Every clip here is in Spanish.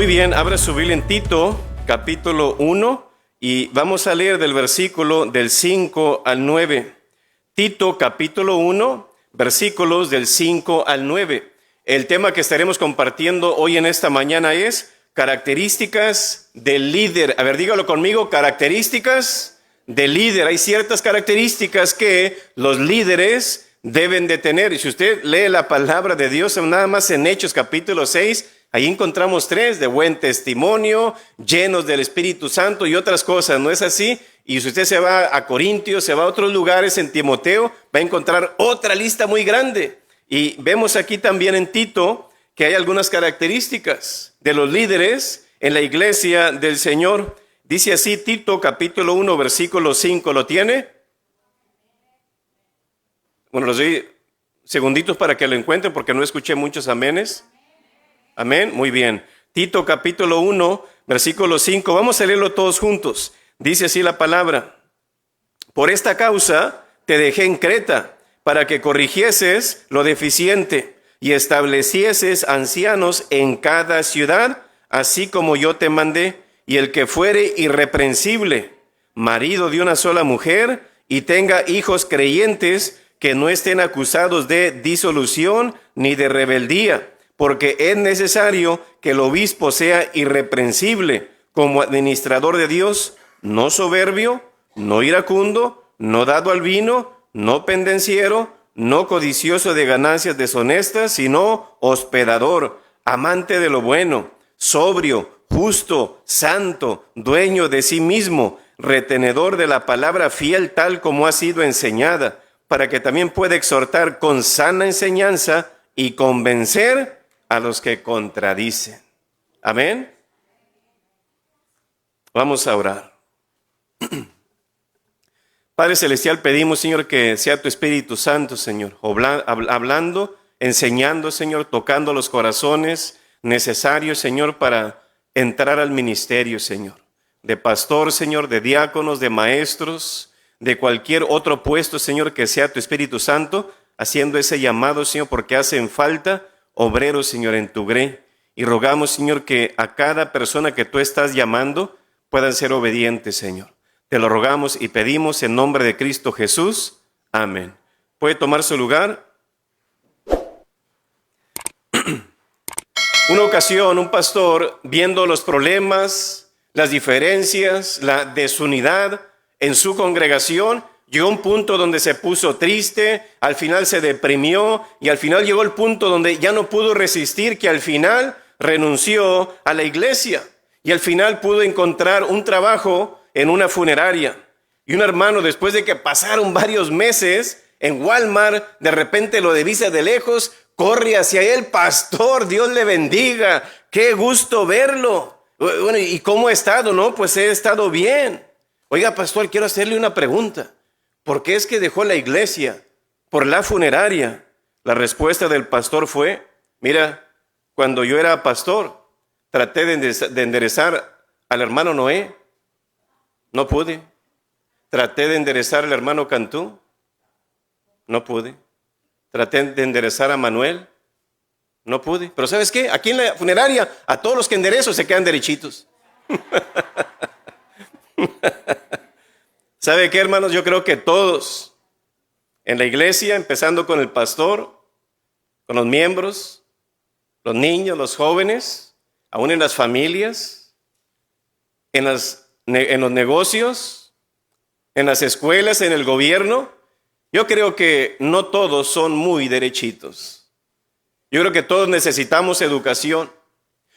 Muy bien, abra su Biblia en Tito, capítulo 1, y vamos a leer del versículo del 5 al 9. Tito, capítulo 1, versículos del 5 al 9. El tema que estaremos compartiendo hoy en esta mañana es características del líder. A ver, dígalo conmigo, características del líder. Hay ciertas características que los líderes deben de tener. Y si usted lee la palabra de Dios, nada más en Hechos capítulo 6, ahí encontramos 3, de buen testimonio, llenos del Espíritu Santo y otras cosas, ¿no es así? Y si usted se va a Corintios, se va a otros lugares, en Timoteo, va a encontrar otra lista muy grande. Y vemos aquí también en Tito que hay algunas características de los líderes en la iglesia del Señor. Dice así Tito capítulo 1, versículo 5, ¿lo tiene? Bueno, los doy segunditos para que lo encuentren porque no escuché muchos amenes. Amén, muy bien. Tito capítulo 1, versículo 5. Vamos a leerlo todos juntos. Dice así la palabra. Por esta causa te dejé en Creta, para que corrigieses lo deficiente y establecieses ancianos en cada ciudad, así como yo te mandé. Y el que fuere irreprensible, marido de una sola mujer, y tenga hijos creyentes, que no estén acusados de disolución ni de rebeldía, porque es necesario que el obispo sea irreprensible como administrador de Dios, no soberbio, no iracundo, no dado al vino, no pendenciero, no codicioso de ganancias deshonestas, sino hospedador, amante de lo bueno, sobrio, justo, santo, dueño de sí mismo, retenedor de la palabra fiel tal como ha sido enseñada, para que también pueda exhortar con sana enseñanza y convencer a los que contradicen. Amén. Vamos a orar. Padre Celestial, pedimos, Señor, que sea tu Espíritu Santo, Señor, hablando, enseñando, Señor, tocando los corazones necesarios, Señor, para entrar al ministerio, Señor, de pastor, Señor, de diáconos, de maestros, de cualquier otro puesto, Señor, que sea tu Espíritu Santo, haciendo ese llamado, Señor, porque hacen falta obreros, Señor, en tu grey. Y rogamos, Señor, que a cada persona que tú estás llamando puedan ser obedientes, Señor. Te lo rogamos y pedimos en nombre de Cristo Jesús. Amén. ¿Puede tomar su lugar? Una ocasión, un pastor, viendo los problemas, las diferencias, la desunidad en su congregación, llegó a un punto donde se puso triste, al final se deprimió y al final llegó el punto donde ya no pudo resistir, que al final renunció a la iglesia y al final pudo encontrar un trabajo en una funeraria. Y un hermano, después de que pasaron varios meses en Walmart, de repente lo divisa de lejos, corre hacia él: pastor, Dios le bendiga, qué gusto verlo. Bueno, ¿y cómo ha estado? No, pues he estado bien. Oiga, pastor, quiero hacerle una pregunta. ¿Por qué es que dejó la iglesia por la funeraria? La respuesta del pastor fue: mira, cuando yo era pastor, traté de enderezar al hermano Noé, no pude. Traté de enderezar al hermano Cantú, no pude. Traté de enderezar a Manuel, no pude. Pero ¿sabes qué? Aquí en la funeraria, a todos los que enderezo se quedan derechitos. ¿Sabe qué, hermanos? Yo creo que todos en la iglesia, empezando con el pastor, con los miembros, los niños, los jóvenes, aún en las familias, en los negocios, en las escuelas, en el gobierno, yo creo que no todos son muy derechitos. Yo creo que todos necesitamos educación.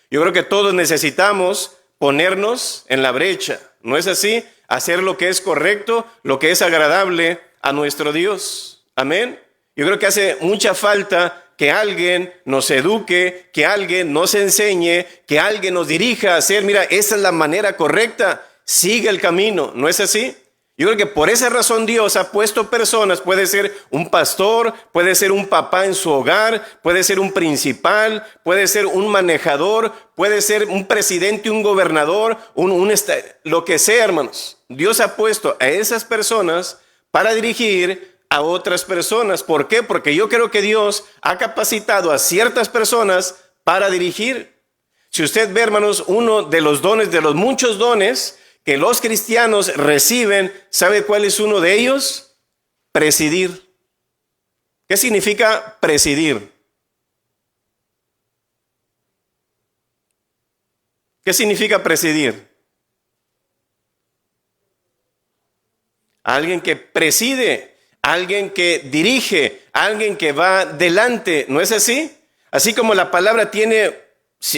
Yo creo que todos necesitamos ponernos en la brecha. ¿No es así? Hacer lo que es correcto, lo que es agradable a nuestro Dios. Amén. Yo creo que hace mucha falta que alguien nos eduque, que alguien nos enseñe, que alguien nos dirija a hacer, mira, esa es la manera correcta, sigue el camino. ¿No es así? Yo creo que por esa razón Dios ha puesto personas, puede ser un pastor, puede ser un papá en su hogar, puede ser un principal, puede ser un manejador, puede ser un presidente, un gobernador, lo que sea, hermanos. Dios ha puesto a esas personas para dirigir a otras personas. ¿Por qué? Porque yo creo que Dios ha capacitado a ciertas personas para dirigir. Si usted ve, hermanos, uno de los dones, de los muchos dones que los cristianos reciben, ¿sabe cuál es uno de ellos? Presidir. ¿Qué significa presidir? ¿Qué significa presidir? Alguien que preside, alguien que dirige, alguien que va delante, ¿no es así? Así como la palabra tiene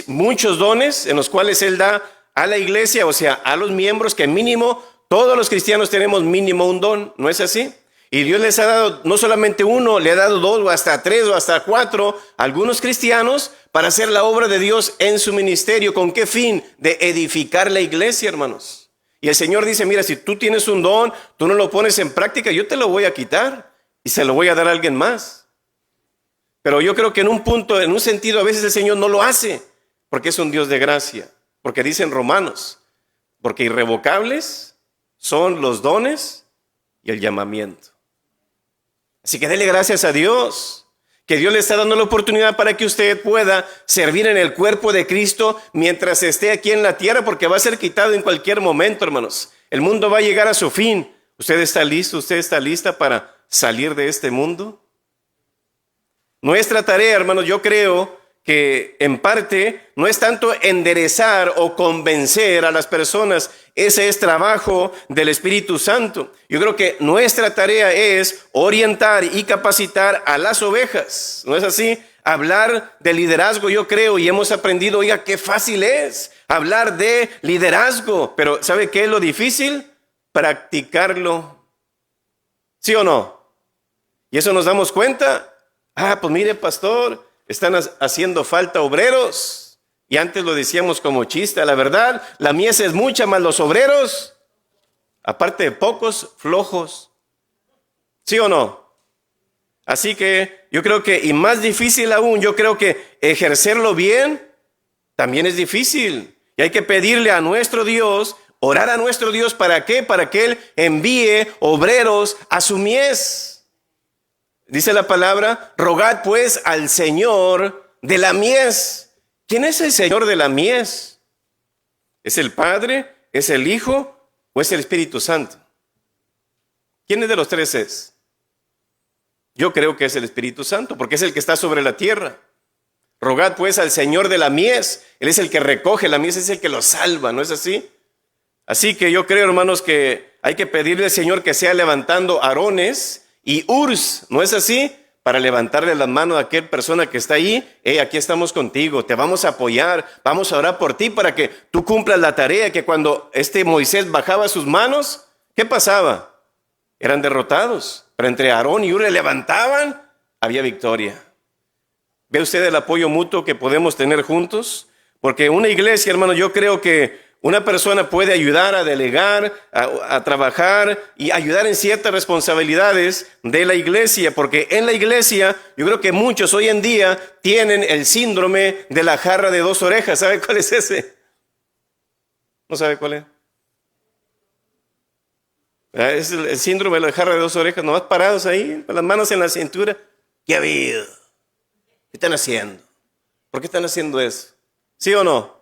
muchos dones en los cuales Él da a la iglesia, o sea, a los miembros, que mínimo, todos los cristianos tenemos mínimo un don, ¿no es así? Y Dios les ha dado no solamente uno, le ha dado dos o hasta tres o hasta cuatro a algunos cristianos para hacer la obra de Dios en su ministerio. ¿Con qué fin? De edificar la iglesia, hermanos. Y el Señor dice, mira, si tú tienes un don, tú no lo pones en práctica, yo te lo voy a quitar y se lo voy a dar a alguien más. Pero yo creo que en un punto, en un sentido, a veces el Señor no lo hace, porque es un Dios de gracia. Porque dicen Romanos, porque irrevocables son los dones y el llamamiento. Así que dele gracias a Dios, que Dios le está dando la oportunidad para que usted pueda servir en el cuerpo de Cristo mientras esté aquí en la tierra, porque va a ser quitado en cualquier momento, hermanos. El mundo va a llegar a su fin. ¿Usted está listo? ¿Usted está lista para salir de este mundo? Nuestra tarea, hermanos, yo creo que en parte no es tanto enderezar o convencer a las personas. Ese es trabajo del Espíritu Santo. Yo creo que nuestra tarea es orientar y capacitar a las ovejas. ¿No es así? Hablar de liderazgo, yo creo, y hemos aprendido, oiga, qué fácil es hablar de liderazgo. Pero ¿sabe qué es lo difícil? Practicarlo. ¿Sí o no? Y eso nos damos cuenta. Pues mire, pastor, están haciendo falta obreros. Y antes lo decíamos como chiste, la verdad, la mies es mucha, más los obreros, aparte de pocos, flojos. ¿Sí o no? Así que yo creo que, y más difícil aún, yo creo que ejercerlo bien también es difícil. Y hay que pedirle a nuestro Dios, orar a nuestro Dios, ¿para qué? Para que Él envíe obreros a su mies. Dice la palabra, rogad pues al Señor de la mies. ¿Quién es el Señor de la mies? ¿Es el Padre? ¿Es el Hijo? ¿O es el Espíritu Santo? ¿Quién de los tres es? Yo creo que es el Espíritu Santo, porque es el que está sobre la tierra. Rogad pues al Señor de la mies. Él es el que recoge la mies, es el que lo salva, ¿no es así? Así que yo creo, hermanos, que hay que pedirle al Señor que sea levantando Aarones y Urs, ¿no es así? Para levantarle la mano a aquella persona que está ahí. Aquí estamos contigo, te vamos a apoyar, vamos a orar por ti para que tú cumplas la tarea. Que cuando Moisés bajaba sus manos, ¿qué pasaba? Eran derrotados, pero entre Aarón y Ur le levantaban, había victoria. ¿Ve usted el apoyo mutuo que podemos tener juntos? Porque una iglesia, hermano, yo creo que una persona puede ayudar a delegar, a trabajar y ayudar en ciertas responsabilidades de la iglesia, porque en la iglesia yo creo que muchos hoy en día tienen el síndrome de la jarra de dos orejas. ¿Sabe cuál es ese? ¿No sabe cuál es? Es el síndrome de la jarra de dos orejas, nomás parados ahí, con las manos en la cintura. ¿Qué ha habido? ¿Qué están haciendo? ¿Por qué están haciendo eso? ¿Sí o no?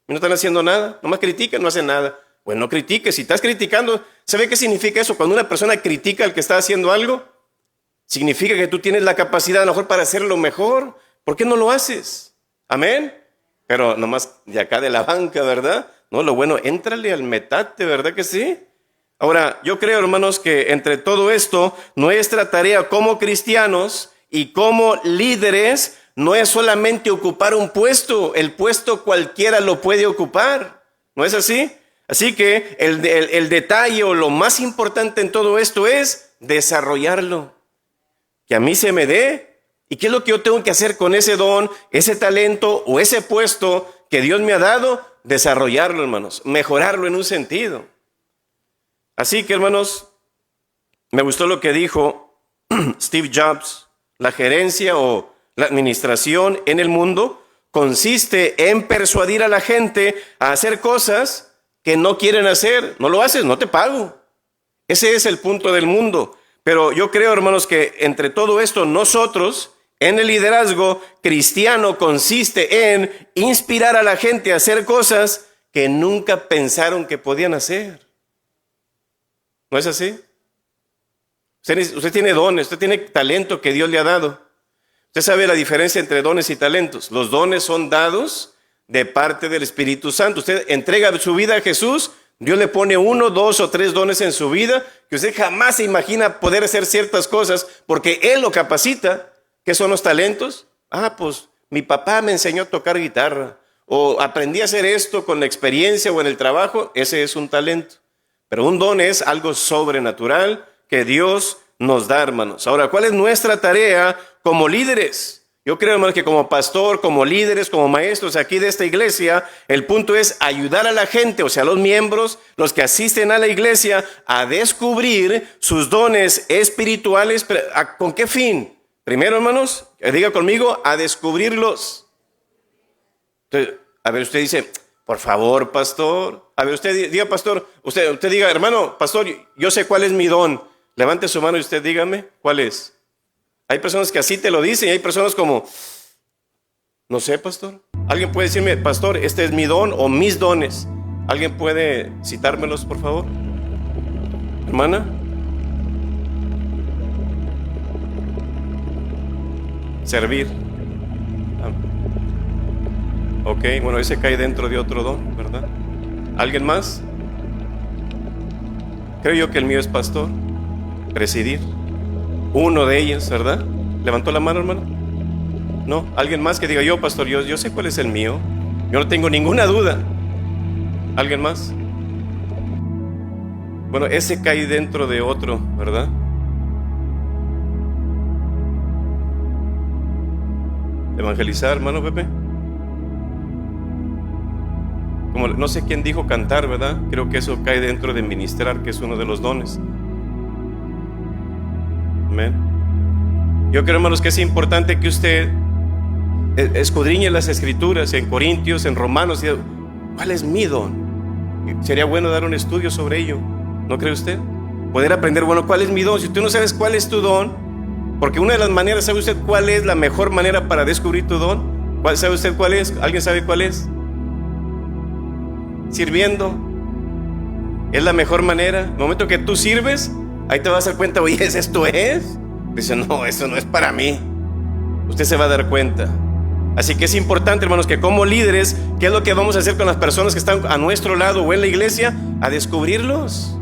No están haciendo nada, nomás critican, no hacen nada. Bueno, no critiques, si estás criticando, ¿sabe qué significa eso? Cuando una persona critica al que está haciendo algo, significa que tú tienes la capacidad a lo mejor para hacerlo mejor. ¿Por qué no lo haces? Amén. Pero nomás de acá de la banca, ¿verdad? No, lo bueno, éntrale al metate, ¿verdad que sí? Ahora, yo creo, hermanos, que entre todo esto, nuestra tarea como cristianos y como líderes no es solamente ocupar un puesto. El puesto cualquiera lo puede ocupar, ¿no es así? Así que el detalle o lo más importante en todo esto es desarrollarlo. Que a mí se me dé. ¿Y qué es lo que yo tengo que hacer con ese don, ese talento o ese puesto que Dios me ha dado? Desarrollarlo, hermanos, mejorarlo en un sentido. Así que, hermanos, me gustó lo que dijo Steve Jobs. La gerencia o la administración en el mundo consiste en persuadir a la gente a hacer cosas que no quieren hacer. No lo haces, no te pago. Ese es el punto del mundo. Pero yo creo, hermanos, que entre todo esto nosotros, en el liderazgo cristiano consiste en inspirar a la gente a hacer cosas que nunca pensaron que podían hacer. ¿No es así? Usted tiene dones, usted tiene talento que Dios le ha dado. Usted sabe la diferencia entre dones y talentos. Los dones son dados de parte del Espíritu Santo. Usted entrega su vida a Jesús, Dios le pone 1, 2 o 3 dones en su vida que usted jamás se imagina poder hacer ciertas cosas porque Él lo capacita. ¿Qué son los talentos? Pues mi papá me enseñó a tocar guitarra o aprendí a hacer esto con la experiencia o en el trabajo. Ese es un talento. Pero un don es algo sobrenatural que Dios nos da, hermanos. Ahora, ¿cuál es nuestra tarea como líderes? Yo creo, hermanos, que como pastor, como líderes, como maestros aquí de esta iglesia, el punto es ayudar a la gente, o sea, los miembros, los que asisten a la iglesia, a descubrir sus dones espirituales. ¿Con qué fin? Primero, hermanos, diga conmigo, a descubrirlos. Entonces, a ver, usted dice, por favor, pastor. A ver, usted diga, pastor, usted diga, hermano, pastor, yo sé cuál es mi don. Levante su mano y usted dígame, ¿cuál es? Hay personas que así te lo dicen y hay personas como, no sé, pastor. Alguien puede decirme, pastor, este es mi don o mis dones. ¿Alguien puede citármelos, por favor? Hermana. Servir. Ok, bueno, ese cae dentro de otro don, ¿verdad? ¿Alguien más? Creo yo que el mío es pastor. Presidir. Uno de ellos, ¿verdad? ¿Levantó la mano, hermano? No, alguien más que diga, yo, pastor, yo sé cuál es el mío. Yo no tengo ninguna duda. ¿Alguien más? Bueno, ese cae dentro de otro, ¿verdad? Evangelizar, hermano Pepe. Como no sé quién dijo cantar, ¿verdad? Creo que eso cae dentro de ministrar, que es uno de los dones. Amén. Yo creo, hermanos, que es importante que usted escudriñe las escrituras en Corintios, en Romanos, y ¿cuál es mi don? Sería bueno dar un estudio sobre ello, ¿no cree usted? Poder aprender, bueno, ¿cuál es mi don? Si tú no sabes cuál es tu don, porque una de las maneras, ¿sabe usted cuál es la mejor manera para descubrir tu don? ¿Sabe usted cuál es? ¿Alguien sabe cuál es? Sirviendo. Es la mejor manera. En el momento que tú sirves, ahí te vas a dar cuenta, oye, ¿esto es? Dice, no, eso no es para mí. Usted se va a dar cuenta. Así que es importante, hermanos, que como líderes, ¿qué es lo que vamos a hacer con las personas que están a nuestro lado o en la iglesia? A descubrirlos.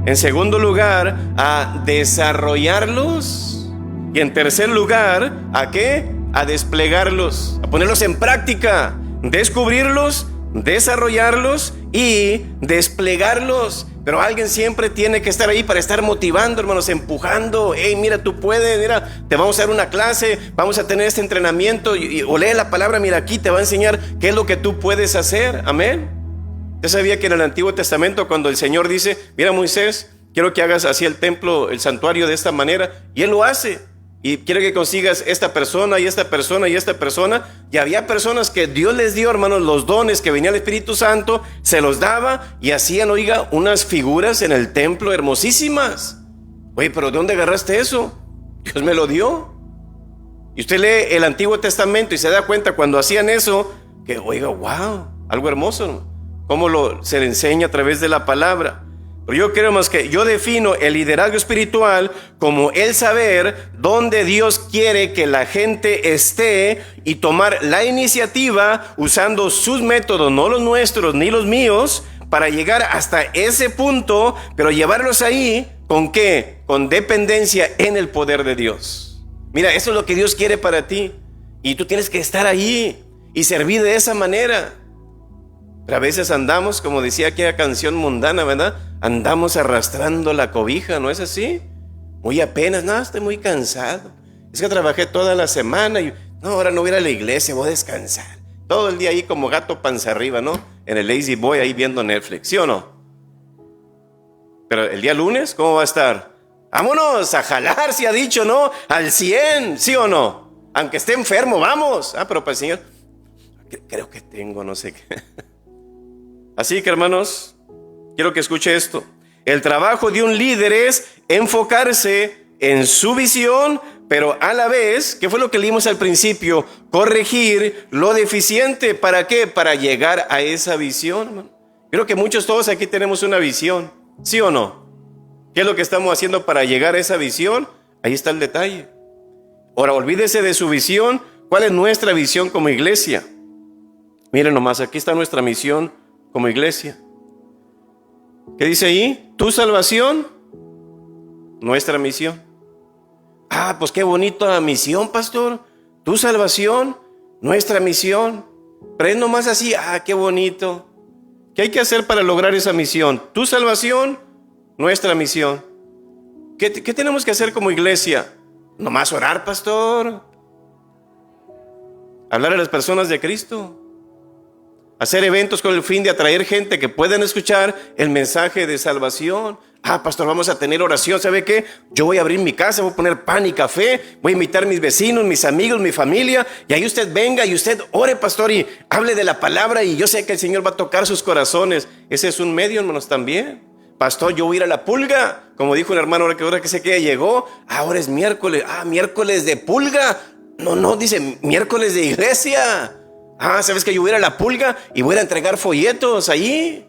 En segundo lugar, a desarrollarlos. Y en tercer lugar, ¿a qué? A desplegarlos, a ponerlos en práctica. Descubrirlos, desarrollarlos y desplegarlos. Pero alguien siempre tiene que estar ahí para estar motivando, hermanos, empujando. Hey, mira, tú puedes, mira, te vamos a dar una clase, vamos a tener este entrenamiento o lee la palabra, mira, aquí te va a enseñar qué es lo que tú puedes hacer. Amén. ¿Usted sabía que en el Antiguo Testamento, cuando el Señor dice, mira, Moisés, quiero que hagas así el templo, el santuario de esta manera, y Él lo hace? Y quiere que consigas esta persona y esta persona y esta persona. Y había personas que Dios les dio, hermanos, los dones que venía el Espíritu Santo, se los daba y hacían, oiga, unas figuras en el templo hermosísimas. Oye, pero ¿de dónde agarraste eso? Dios me lo dio. Y usted lee el Antiguo Testamento y se da cuenta cuando hacían eso, que oiga, wow, algo hermoso, ¿no? Cómo se le enseña a través de la palabra. Pero yo creo más que yo defino el liderazgo espiritual como el saber dónde Dios quiere que la gente esté y tomar la iniciativa usando sus métodos, no los nuestros ni los míos, para llegar hasta ese punto, pero llevarlos ahí, ¿con qué? Con dependencia en el poder de Dios. Mira, eso es lo que Dios quiere para ti y tú tienes que estar ahí y servir de esa manera. Pero a veces andamos, como decía aquella canción mundana, ¿verdad? Andamos arrastrando la cobija, ¿no es así? Muy apenas, no, estoy muy cansado. Es que trabajé toda la semana y no, ahora no voy a ir a la iglesia, voy a descansar. Todo el día ahí como gato panza arriba, ¿no? En el Lazy Boy ahí viendo Netflix, ¿sí o no? Pero el día lunes, ¿cómo va a estar? Vámonos a jalar, si ha dicho, ¿no? Al 100, ¿sí o no? Aunque esté enfermo, vamos. Pero para el Señor, creo que tengo, no sé qué. Así que, hermanos, quiero que escuche esto. El trabajo de un líder es enfocarse en su visión pero a la vez, ¿qué fue lo que leímos al principio? Corregir lo deficiente. ¿Para qué? Para llegar a esa visión, hermano. Creo que todos aquí tenemos una visión, ¿sí o no? ¿Qué es lo que estamos haciendo para llegar a esa visión? Ahí está el detalle. Ahora, olvídese de su visión. ¿Cuál es nuestra visión como iglesia? Miren nomás, aquí está nuestra misión como iglesia. ¿Qué dice ahí? Tu salvación, nuestra misión. Ah, pues qué bonita misión, pastor. Tu salvación, nuestra misión. Pero es nomás así, qué bonito. ¿Qué hay que hacer para lograr esa misión? Tu salvación, nuestra misión. ¿Qué tenemos que hacer como iglesia? Nomás orar, pastor. Hablar a las personas de Cristo. Hacer eventos con el fin de atraer gente que puedan escuchar el mensaje de salvación. Pastor, vamos a tener oración. ¿Sabe qué? Yo voy a abrir mi casa, voy a poner pan y café, voy a invitar a mis vecinos, mis amigos, mi familia, y ahí usted venga y usted ore, pastor, y hable de la palabra, y yo sé que el Señor va a tocar sus corazones. Ese es un medio, hermanos, también. Pastor, yo voy a ir a la pulga, como dijo un hermano ahora que sé que ya llegó. Ahora es miércoles. Miércoles de pulga. No, dice miércoles de iglesia. ¿Sabes que yo voy a ir a la pulga y voy a entregar folletos allí?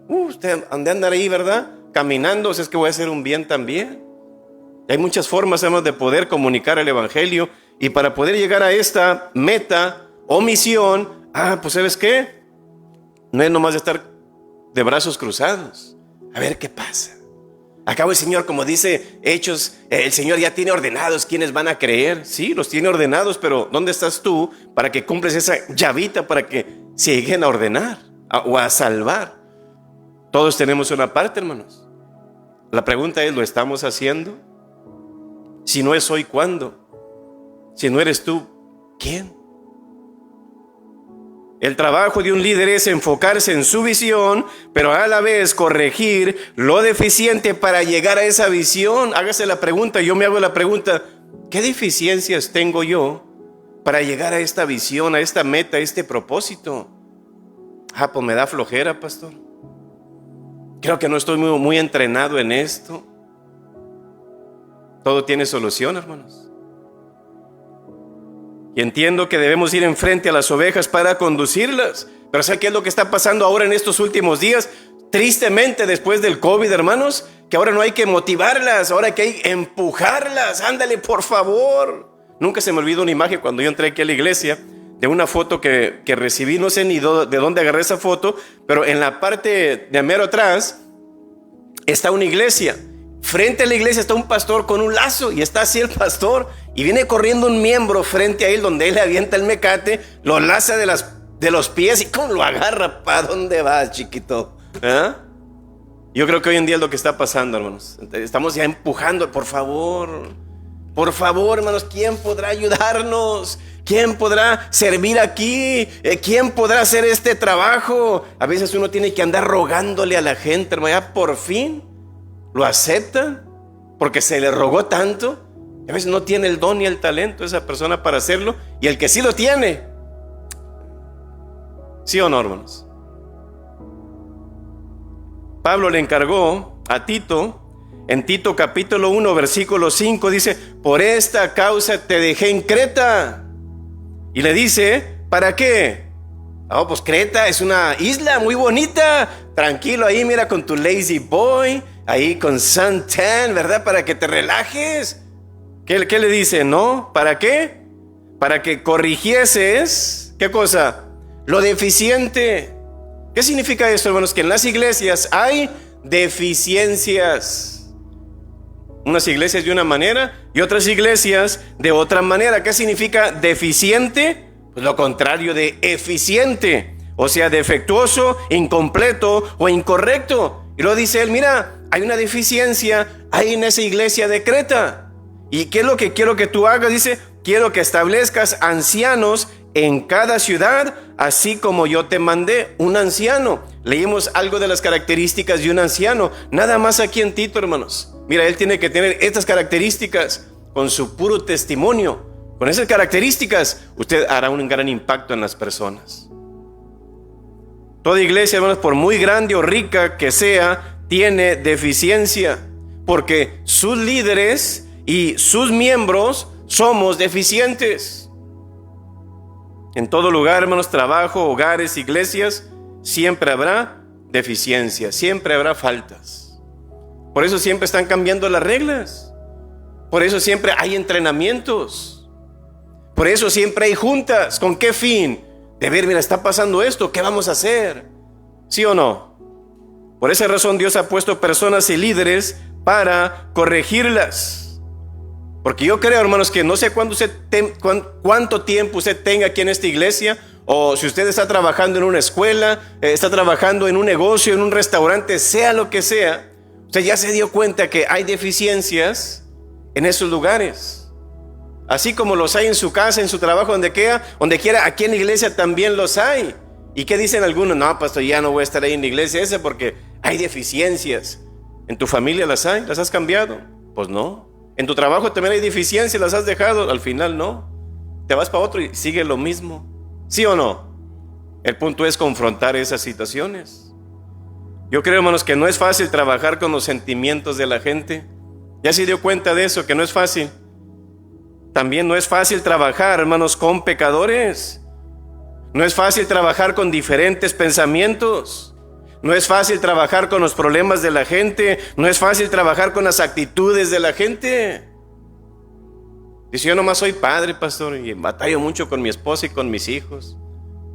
Usted han de andar ahí, ¿verdad? Caminando, es que voy a hacer un bien también. Hay muchas formas, además, de poder comunicar el evangelio. Y para poder llegar a esta meta o misión, pues ¿sabes qué? No es nomás de estar de brazos cruzados. A ver qué pasa. Acabo el Señor, como dice Hechos, el Señor ya tiene ordenados quienes van a creer. Sí, los tiene ordenados, pero ¿dónde estás tú para que cumples esa llavita para que se lleguen a ordenar o a salvar? Todos tenemos una parte, hermanos. La pregunta es, ¿lo estamos haciendo? Si no es hoy, ¿cuándo? Si no eres tú, ¿quién? El trabajo de un líder es enfocarse en su visión, pero a la vez corregir lo deficiente para llegar a esa visión. Hágase la pregunta, yo me hago la pregunta, ¿qué deficiencias tengo yo para llegar a esta visión, a esta meta, a este propósito? Pues me da flojera, pastor. Creo que no estoy muy entrenado en esto. Todo tiene solución, hermanos. Y entiendo que debemos ir enfrente a las ovejas para conducirlas. Pero ¿sabe qué es lo que está pasando ahora en estos últimos días? Tristemente, después del COVID, hermanos, que ahora no hay que motivarlas, ahora que hay que empujarlas. Ándale, por favor. Nunca se me olvidó una imagen cuando yo entré aquí a la iglesia, de una foto que recibí, no sé ni de dónde agarré esa foto, pero en la parte de mero atrás está una iglesia. Frente a la iglesia está un pastor con un lazo, y está así el pastor, y viene corriendo un miembro frente a él, donde él le avienta el mecate, lo laza de los pies, y ¿cómo lo agarra? ¿Para dónde vas, chiquito? Yo creo que hoy en día es lo que está pasando, hermanos. Estamos ya empujando, por favor, hermanos, ¿quién podrá ayudarnos? ¿Quién podrá servir aquí? ¿Quién podrá hacer este trabajo? A veces uno tiene que andar rogándole a la gente, hermano, ya por fin lo aceptan porque se le rogó tanto. A veces no tiene el don ni el talento esa persona para hacerlo, y el que sí lo tiene, ¿sí o no, hermanos? Pablo le encargó a Tito, en Tito capítulo 1 versículo 5, dice: por esta causa te dejé en Creta. Y le dice, ¿para qué? Pues Creta es una isla muy bonita, tranquilo ahí, mira, con tu lazy boy, ahí con suntan, ¿verdad? Para que te relajes. ¿Qué le dice? ¿No? ¿Para qué? Para que corrigieses, ¿qué cosa? Lo deficiente. ¿Qué significa esto, hermanos? Que en las iglesias hay deficiencias. Unas iglesias de una manera y otras iglesias de otra manera. ¿Qué significa deficiente? Pues lo contrario de eficiente. O sea, defectuoso, incompleto o incorrecto. Y luego dice él, mira, hay una deficiencia ahí en esa iglesia de Creta. ¿Y qué es lo que quiero que tú hagas? Dice, quiero que establezcas ancianos en cada ciudad, así como yo te mandé. Un anciano. Leímos algo de las características de un anciano. Nada más aquí en Tito, hermanos. Mira, él tiene que tener estas características con su puro testimonio. Con esas características, usted hará un gran impacto en las personas. Toda iglesia, hermanos, por muy grande o rica que sea, tiene deficiencia. Porque sus líderes y sus miembros somos deficientes. En todo lugar, hermanos, trabajo, hogares, iglesias, siempre habrá deficiencias, siempre habrá faltas. Por eso siempre están cambiando las reglas. Por eso siempre hay entrenamientos. Por eso siempre hay juntas. ¿Con qué fin? De ver, mira, está pasando esto, ¿qué vamos a hacer? ¿Sí o no? Por esa razón Dios ha puesto personas y líderes para corregirlas. Porque yo creo, hermanos, que no sé cuánto tiempo usted tenga aquí en esta iglesia, o si usted está trabajando en una escuela, está trabajando en un negocio, en un restaurante, sea lo que sea, usted ya se dio cuenta que hay deficiencias en esos lugares. Así como los hay en su casa, en su trabajo, donde quiera, aquí en la iglesia también los hay. ¿Y qué dicen algunos? No, pastor, ya no voy a estar ahí en la iglesia esa porque hay deficiencias. ¿En tu familia las hay? ¿Las has cambiado? Pues no. ¿En tu trabajo también hay deficiencias? ¿Las has dejado? Al final no. Te vas para otro y sigue lo mismo. ¿Sí o no? El punto es confrontar esas situaciones. Yo creo, hermanos, que no es fácil trabajar con los sentimientos de la gente. ¿Ya se dio cuenta de eso? Que no es fácil. También no es fácil trabajar, hermanos, con pecadores. No es fácil trabajar con diferentes pensamientos. No es fácil trabajar con los problemas de la gente. No es fácil trabajar con las actitudes de la gente. Dice, yo nomás soy padre, pastor, y batallo mucho con mi esposa y con mis hijos.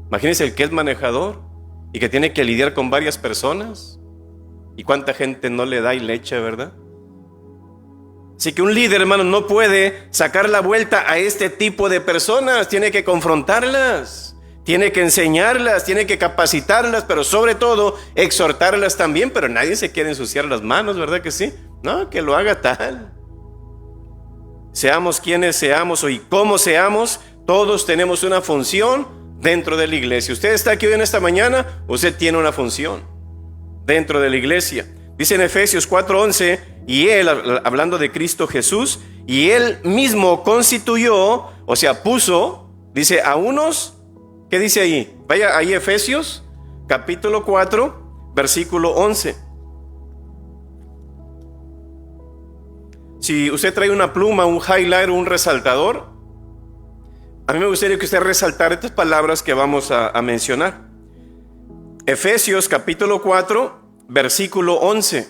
Imagínense el que es manejador y que tiene que lidiar con varias personas. Y cuánta gente no le da y le echa, ¿verdad? Así que un líder, hermano, no puede sacar la vuelta a este tipo de personas. Tiene que confrontarlas. Tiene que enseñarlas, tiene que capacitarlas, pero sobre todo exhortarlas también. Pero nadie se quiere ensuciar las manos, ¿verdad que sí? No, que lo haga tal. Seamos quienes seamos y cómo seamos, todos tenemos una función dentro de la iglesia. Usted está aquí hoy en esta mañana, usted tiene una función dentro de la iglesia. Dice en Efesios 4:11, y Él, hablando de Cristo Jesús, y Él mismo constituyó, o sea, puso, dice, a unos. ¿Qué dice ahí? Vaya ahí Efesios, capítulo 4, versículo 11. Si usted trae una pluma, un highlighter, un resaltador, a mí me gustaría que usted resaltara estas palabras que vamos a mencionar. Efesios, capítulo 4, versículo 11.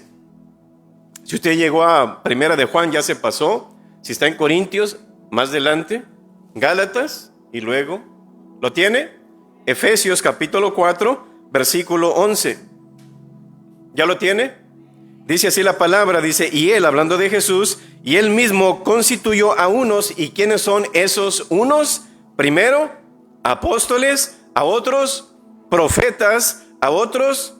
Si usted llegó a Primera de Juan, ya se pasó. Si está en Corintios, más adelante. Gálatas, y luego... ¿Lo tiene? Efesios capítulo 4, versículo 11. ¿Ya lo tiene? Dice así la palabra, dice, y Él, hablando de Jesús, y Él mismo constituyó a unos. ¿Y quiénes son esos unos? Primero, apóstoles, a otros, profetas, a otros,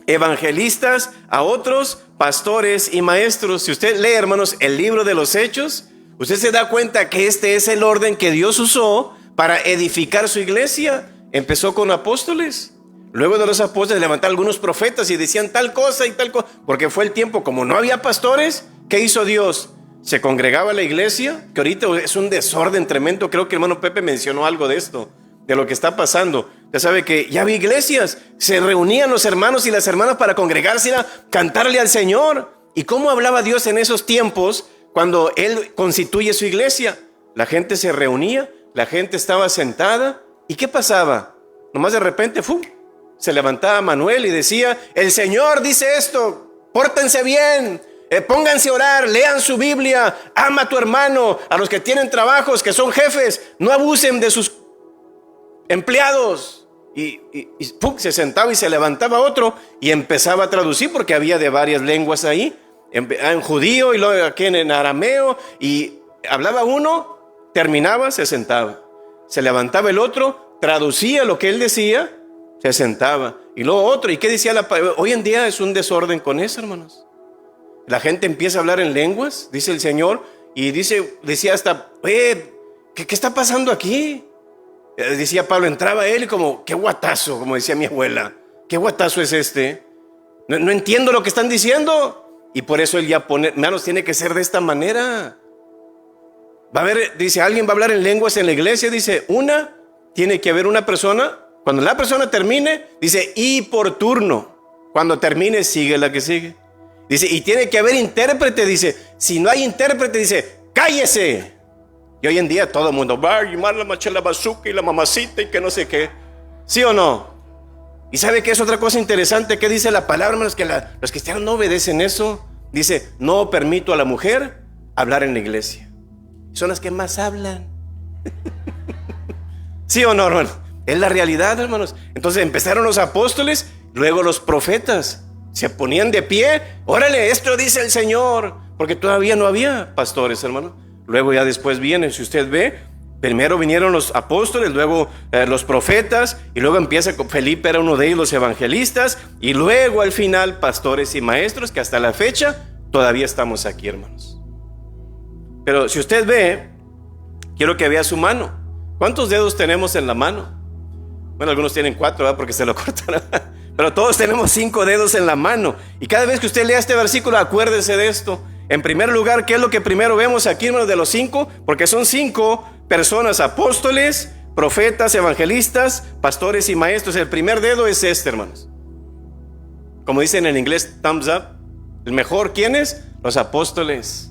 evangelistas, a otros, pastores y maestros. Si usted lee, hermanos, el libro de los Hechos, usted se da cuenta que este es el orden que Dios usó para edificar su iglesia. Empezó con apóstoles. Luego de los apóstoles levantaron algunos profetas y decían tal cosa y tal cosa. Porque fue el tiempo, como no había pastores, ¿qué hizo Dios? Se congregaba la iglesia, que ahorita es un desorden tremendo. Creo que el hermano Pepe mencionó algo de esto, de lo que está pasando. Ya sabe que ya había iglesias. Se reunían los hermanos y las hermanas para congregarse, a cantarle al Señor. ¿Y cómo hablaba Dios en esos tiempos cuando Él constituye su iglesia? La gente se reunía. La gente estaba sentada. ¿Y qué pasaba? Nomás de repente, ¡fum!, se levantaba Manuel y decía, el Señor dice esto, pórtense bien, pónganse a orar, lean su Biblia, ama a tu hermano, a los que tienen trabajos, que son jefes, no abusen de sus empleados. Y ¡pum!, se sentaba y se levantaba otro y empezaba a traducir, porque había de varias lenguas ahí, en judío y luego aquí en arameo, y hablaba uno, terminaba, se sentaba. Se levantaba el otro, traducía lo que él decía, se sentaba. Y luego otro. ¿Y qué decía la palabra? Hoy en día es un desorden con eso, hermanos. La gente empieza a hablar en lenguas, dice el Señor, y decía hasta, ¿qué está pasando aquí? Decía Pablo, entraba él y como, qué guatazo, como decía mi abuela. ¿Qué guatazo es este? No entiendo lo que están diciendo. Y por eso él ya pone, hermanos, tiene que ser de esta manera. Va a haber, dice, alguien va a hablar en lenguas en la iglesia, dice, tiene que haber una persona, cuando la persona termine, dice, y por turno, cuando termine, sigue la que sigue. Dice, y tiene que haber intérprete, dice, Si no hay intérprete, dice, cállese. Y hoy en día todo el mundo va a llamar la machela bazooka y la mamacita y que no sé qué. ¿Sí o no? Y ¿sabe qué es otra cosa interesante? ¿Qué dice la palabra, hermanos? Que los cristianos no obedecen eso. Dice, no permito a la mujer hablar en la iglesia. Son las que más hablan. ¿Sí o no, hermano? Es la realidad, hermanos. Entonces empezaron los apóstoles, luego los profetas. Se ponían de pie. Órale, esto dice el Señor. Porque todavía no había pastores, hermano. Luego ya después vienen, si usted ve, primero vinieron los apóstoles, luego los profetas, y luego empieza con Felipe, era uno de ellos, los evangelistas, y luego al final pastores y maestros, que hasta la fecha todavía estamos aquí, hermanos. Pero si usted ve, quiero que vea su mano. ¿Cuántos dedos tenemos en la mano? Bueno, algunos tienen 4, ¿verdad? Porque se lo cortaron. Pero todos tenemos 5 dedos en la mano. Y cada vez que usted lea este versículo, acuérdese de esto. En primer lugar, ¿qué es lo que primero vemos aquí, hermanos, de los 5? Porque son 5 personas: apóstoles, profetas, evangelistas, pastores y maestros. El primer dedo es este, hermanos. Como dicen en inglés, thumbs up. El mejor, ¿quién es? Los apóstoles.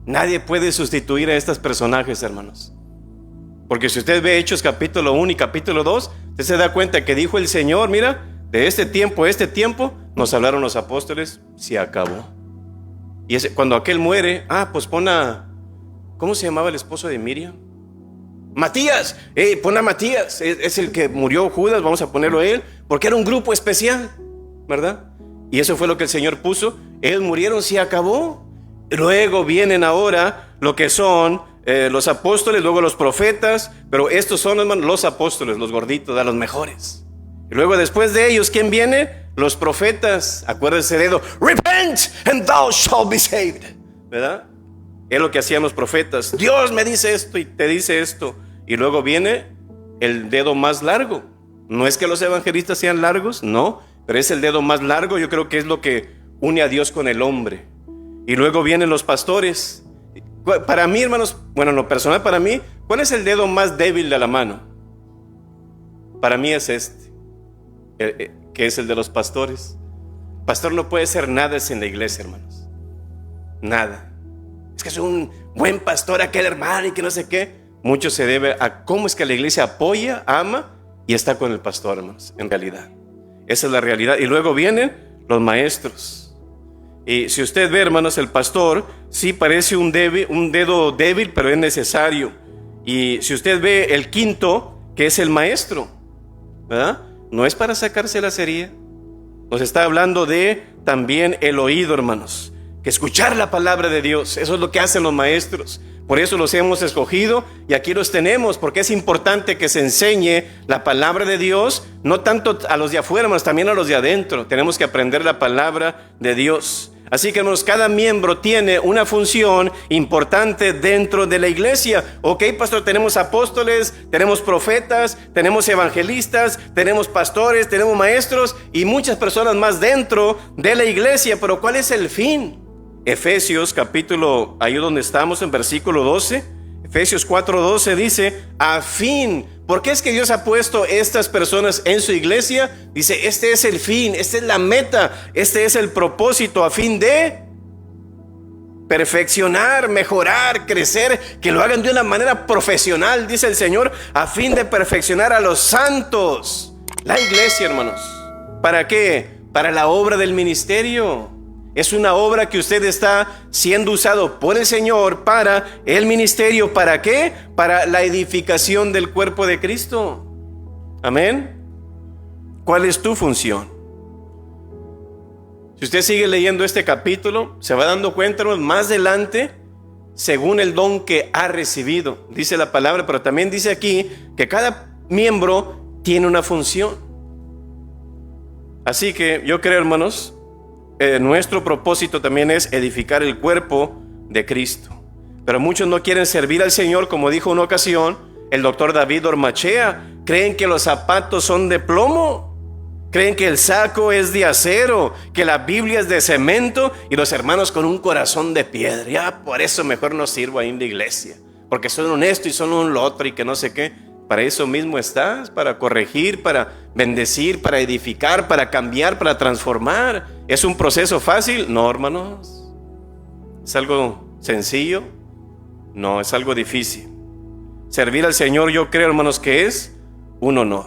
Nadie puede sustituir a estos personajes, hermanos. Porque si usted ve Hechos capítulo 1 y capítulo 2, usted se da cuenta que dijo el Señor, mira, de este tiempo a este tiempo nos hablaron los apóstoles, se acabó. Y cuando aquel muere, pues pon a, ¿cómo se llamaba el esposo de Miriam? Matías, pon a Matías, es el que murió Judas, vamos a ponerlo a él, porque era un grupo especial, ¿verdad? Y eso fue lo que el Señor puso. Ellos murieron, se acabó. Luego vienen ahora lo que son los apóstoles, luego los profetas, pero estos son, hermanos, los apóstoles, los gorditos, los mejores. Y luego después de ellos, ¿quién viene? Los profetas. Acuérdense de eso. Repent and thou shalt be saved. ¿Verdad? Es lo que hacían los profetas. Dios me dice esto y te dice esto. Y luego viene el dedo más largo. No es que los evangelistas sean largos, no, pero es el dedo más largo. Yo creo que es lo que une a Dios con el hombre. Y luego vienen los pastores. Para mí, hermanos, bueno, en lo personal, para mí, ¿cuál es el dedo más débil de la mano? Para mí es este, que es el de los pastores. El pastor no puede hacer nada sin la iglesia, hermanos. Nada. Es que es un buen pastor aquel hermano y que no sé qué. Mucho se debe a cómo es que la iglesia apoya, ama y está con el pastor, hermanos, en realidad. Esa es la realidad. Y luego vienen los maestros. Y si usted ve, hermanos, el pastor sí parece un dedo débil, pero es necesario. Y si usted ve el quinto, que es el maestro, ¿verdad? No es para sacarse la serie. Nos está hablando de también el oído, hermanos. Que escuchar la palabra de Dios, eso es lo que hacen los maestros. Por eso los hemos escogido y aquí los tenemos, porque es importante que se enseñe la palabra de Dios, no tanto a los de afuera, mas también a los de adentro. Tenemos que aprender la palabra de Dios. Así que, hermanos, cada miembro tiene una función importante dentro de la iglesia. Ok, pastor, tenemos apóstoles, tenemos profetas, tenemos evangelistas, tenemos pastores, tenemos maestros y muchas personas más dentro de la iglesia. Pero ¿cuál es el fin? Efesios capítulo, ahí donde estamos en versículo 12, Efesios 4:12 dice, a fin, ¿por qué es que Dios ha puesto estas personas en su iglesia? Dice, este es el fin, esta es la meta, este es el propósito, a fin de perfeccionar, mejorar, crecer, que lo hagan de una manera profesional, dice el Señor, a fin de perfeccionar a los santos. La iglesia, hermanos, ¿para qué? Para la obra del ministerio. Es una obra que usted está siendo usado por el Señor para el ministerio. ¿Para qué? Para la edificación del cuerpo de Cristo. Amén. ¿Cuál es tu función? Si usted sigue leyendo este capítulo, se va dando cuenta más adelante, según el don que ha recibido, dice la palabra, pero también dice aquí que cada miembro tiene una función. Así que yo creo, hermanos, nuestro propósito también es edificar el cuerpo de Cristo. Pero muchos no quieren servir al Señor, como dijo una ocasión el doctor David Ormachea. Creen que los zapatos son de plomo, creen que el saco es de acero, que la Biblia es de cemento y los hermanos con un corazón de piedra. Ya, por eso mejor no sirvo ahí en la iglesia, porque son honestos y son un lo otro y que no sé qué. Para eso mismo estás, para corregir, para bendecir, para edificar, para cambiar, para transformar. ¿Es un proceso fácil? No, hermanos. ¿Es algo sencillo? No, es algo difícil. Servir al Señor, yo creo, hermanos, que es un honor.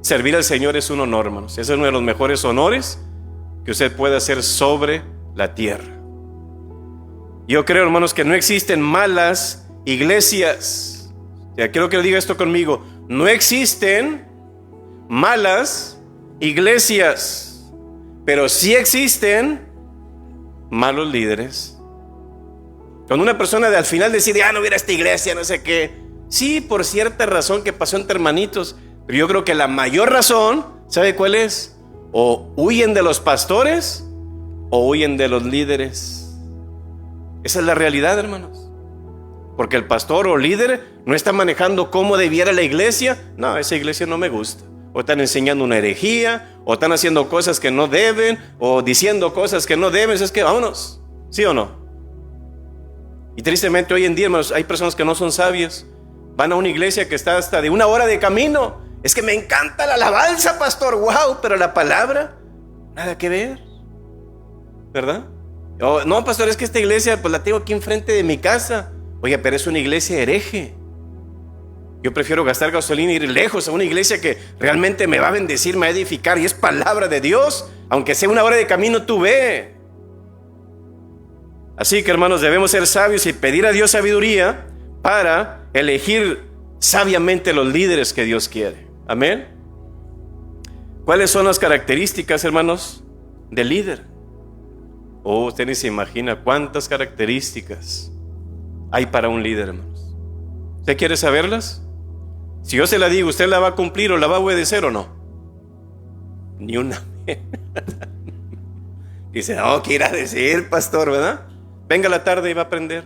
Servir al Señor es un honor, hermanos. Es uno de los mejores honores que usted puede hacer sobre la tierra. Yo creo, hermanos, que no existen malas iglesias. Ya quiero que lo diga esto conmigo. No existen malas iglesias, pero sí existen malos líderes. Cuando una persona al final decide, no voy a ir a esta iglesia, no sé qué. Sí, por cierta razón que pasó entre hermanitos, pero yo creo que la mayor razón, ¿sabe cuál es? O huyen de los pastores o huyen de los líderes. Esa es la realidad, hermanos. Porque el pastor o líder no está manejando cómo debiera la iglesia. No, esa iglesia no me gusta. O están enseñando una herejía, o están haciendo cosas que no deben, o diciendo cosas que no deben. Es que vámonos, ¿sí o no? Y tristemente hoy en día, hermanos, hay personas que no son sabias. Van a una iglesia que está hasta de 1 hora de camino. Es que me encanta la alabanza, pastor, wow, pero la palabra, nada que ver, ¿verdad? No, pastor, es que esta iglesia pues la tengo aquí enfrente de mi casa. Oye, pero es una iglesia hereje. Yo prefiero gastar gasolina e ir lejos a una iglesia que realmente me va a bendecir, me va a edificar, y es palabra de Dios. Aunque sea 1 hora de camino, tú ve. Así que, hermanos, debemos ser sabios y pedir a Dios sabiduría para elegir sabiamente los líderes que Dios quiere. Amén. ¿Cuáles son las características, hermanos, del líder? Usted ni se imagina cuántas características hay para un líder, hermanos. ¿Usted quiere saberlas? Si yo se la digo, ¿usted la va a cumplir o la va a obedecer o no? Ni una. Dice, ¿qué irá a decir, pastor, verdad? Venga a la tarde y va a aprender.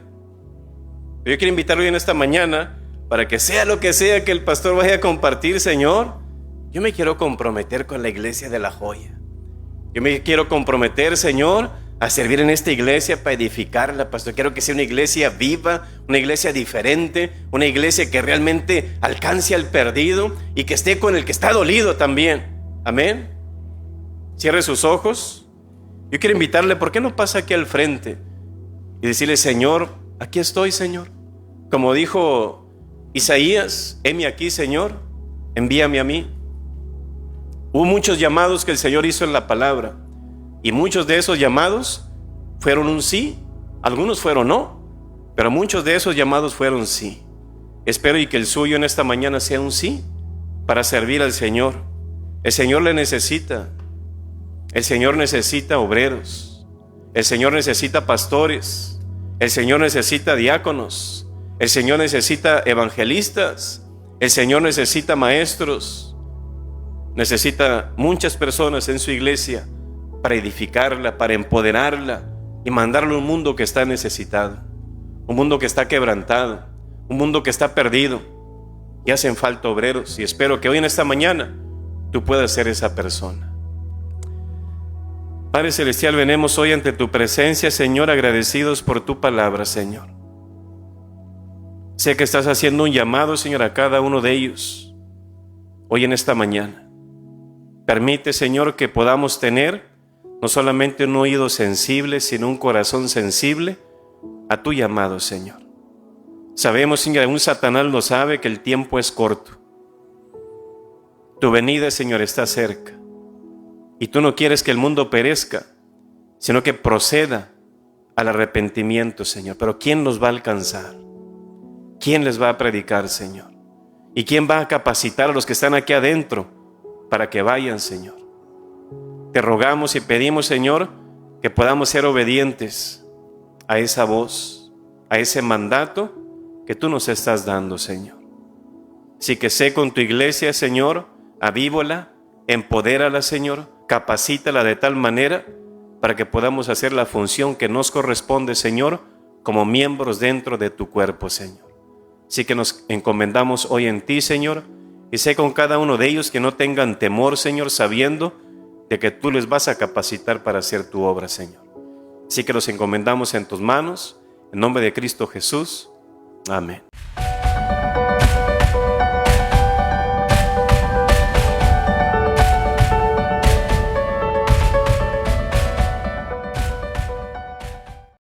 Pero yo quiero invitarlo hoy en esta mañana para que sea lo que sea que el pastor vaya a compartir. Señor, yo me quiero comprometer con la iglesia de La Joya. Yo me quiero comprometer, Señor, a servir en esta iglesia para edificarla, pastor. Quiero que sea una iglesia viva, una iglesia diferente, una iglesia que realmente alcance al perdido y que esté con el que está dolido también. Amén. Cierre sus ojos. Yo quiero invitarle, ¿por qué no pasa aquí al frente y decirle, Señor, aquí estoy, Señor? Como dijo Isaías, heme aquí, Señor, envíame a mí. Hubo muchos llamados que el Señor hizo en la palabra, y muchos de esos llamados fueron un sí, algunos fueron no, pero muchos de esos llamados fueron sí. Espero y que el suyo en esta mañana sea un sí, para servir al Señor. El Señor le necesita. El Señor necesita obreros. El Señor necesita pastores. El Señor necesita diáconos. El Señor necesita evangelistas. El Señor necesita maestros. Necesita muchas personas en su iglesia para edificarla, para empoderarla y mandarla a un mundo que está necesitado, un mundo que está quebrantado, un mundo que está perdido. Y hacen falta obreros, y espero que hoy en esta mañana tú puedas ser esa persona. Padre Celestial, venimos hoy ante tu presencia, Señor, agradecidos por tu palabra, Señor. Sé que estás haciendo un llamado, Señor, a cada uno de ellos hoy en esta mañana. Permite, Señor, que podamos tener no solamente un oído sensible, sino un corazón sensible a tu llamado, Señor. Sabemos, Señor, aún Satanás lo sabe, que el tiempo es corto. Tu venida, Señor, está cerca. Y tú no quieres que el mundo perezca, sino que proceda al arrepentimiento, Señor. Pero ¿quién los va a alcanzar? ¿Quién les va a predicar, Señor? ¿Y quién va a capacitar a los que están aquí adentro para que vayan, Señor? Te rogamos y pedimos, Señor, que podamos ser obedientes a esa voz, a ese mandato que tú nos estás dando, Señor. Así que sé con tu iglesia, Señor, avívola, empodérala, Señor, capacítala de tal manera para que podamos hacer la función que nos corresponde, Señor, como miembros dentro de tu cuerpo, Señor. Así que nos encomendamos hoy en ti, Señor, y sé con cada uno de ellos que no tengan temor, Señor, sabiendo de que tú les vas a capacitar para hacer tu obra, Señor. Así que los encomendamos en tus manos, en nombre de Cristo Jesús. Amén.